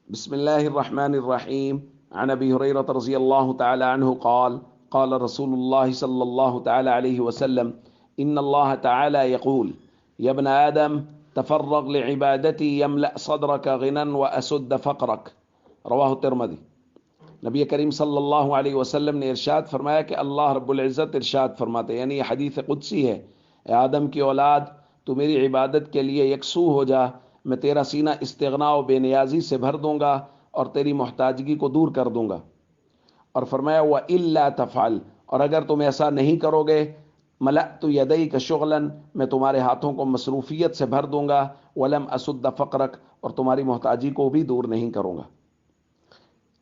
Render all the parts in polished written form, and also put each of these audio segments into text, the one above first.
بسم الله الرحمن الرحيم. عن أبي هريرة رضي الله تعالى عنه قال قال رسول الله صلى الله تعالى عليه وسلم إن الله تعالى يقول يا ابن آدم تفرغ لعبادتي يملأ صدرك غنى وأسد فقرك. رواہ ترمذی. نبی کریم صلی اللہ علیہ وسلم نے ارشاد فرمایا کہ اللہ رب العزت ارشاد فرماتے ہیں، یعنی یہ حدیث قدسی ہے، اے آدم کی اولاد، تو میری عبادت کے لیے یکسو ہو جا، میں تیرا سینہ استغنا و بے نیازی سے بھر دوں گا اور تیری محتاجگی کو دور کر دوں گا. اور فرمایا وَإِلَّا تَفْعَلْ، اور اگر تم ایسا نہیں کرو گے، ملأت یدیک شغلا، میں تمہارے ہاتھوں کو مصروفیت سے بھر دوں گا، وَلَمْ أَسُدَّ فَقْرَكَ، اور تمہاری محتاجی کو بھی دور نہیں کروں گا.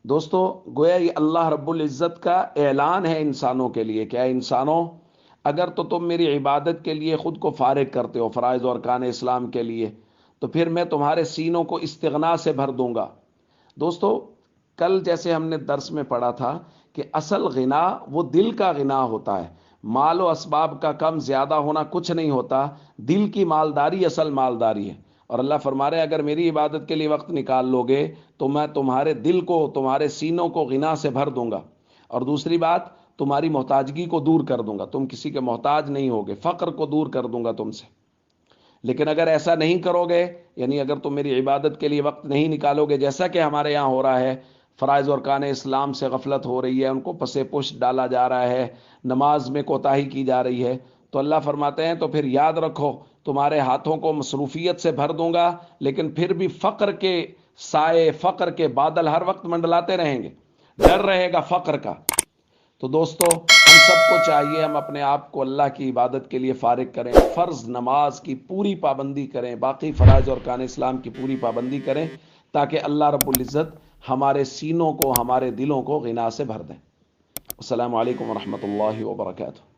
دوستو، گویا یہ اللہ رب العزت کا اعلان ہے انسانوں کے لیے کہ اے انسانوں، اگر تو تم میری عبادت کے لیے خود کو فارغ کرتے ہو فرائض اور ارکان اسلام کے لیے، تو پھر میں تمہارے سینوں کو استغنا سے بھر دوں گا. دوستو، کل جیسے ہم نے درس میں پڑھا تھا کہ اصل غنا وہ دل کا غنا ہوتا ہے. مال و اسباب کا کم زیادہ ہونا کچھ نہیں ہوتا، دل کی مالداری اصل مالداری ہے. اور اللہ فرما رہے ہیں اگر میری عبادت کے لیے وقت نکال لو گے تو میں تمہارے دل کو، تمہارے سینوں کو غنا سے بھر دوں گا. اور دوسری بات، تمہاری محتاجگی کو دور کر دوں گا، تم کسی کے محتاج نہیں ہوگے، فقر کو دور کر دوں گا تم سے. لیکن اگر ایسا نہیں کرو گے، یعنی اگر تم میری عبادت کے لیے وقت نہیں نکالو گے، جیسا کہ ہمارے یہاں ہو رہا ہے، فرائض اور ارکان اسلام سے غفلت ہو رہی ہے، ان کو پسے پش ڈالا جا رہا ہے، نماز میں کوتاہی کی جا رہی ہے، تو اللہ فرماتے ہیں تو پھر یاد رکھو تمہارے ہاتھوں کو مصروفیت سے بھر دوں گا، لیکن پھر بھی فقر کے سائے، فقر کے بادل ہر وقت منڈلاتے رہیں گے، ڈر رہے گا فقر کا. تو دوستو، ہم سب کو چاہیے ہم اپنے آپ کو اللہ کی عبادت کے لیے فارغ کریں، فرض نماز کی پوری پابندی کریں، باقی فرائض اور ارکان اسلام کی پوری پابندی کریں، تاکہ اللہ رب العزت ہمارے سینوں کو، ہمارے دلوں کو غنا سے بھر دیں. السلام علیکم ورحمۃ اللہ وبرکاتہ.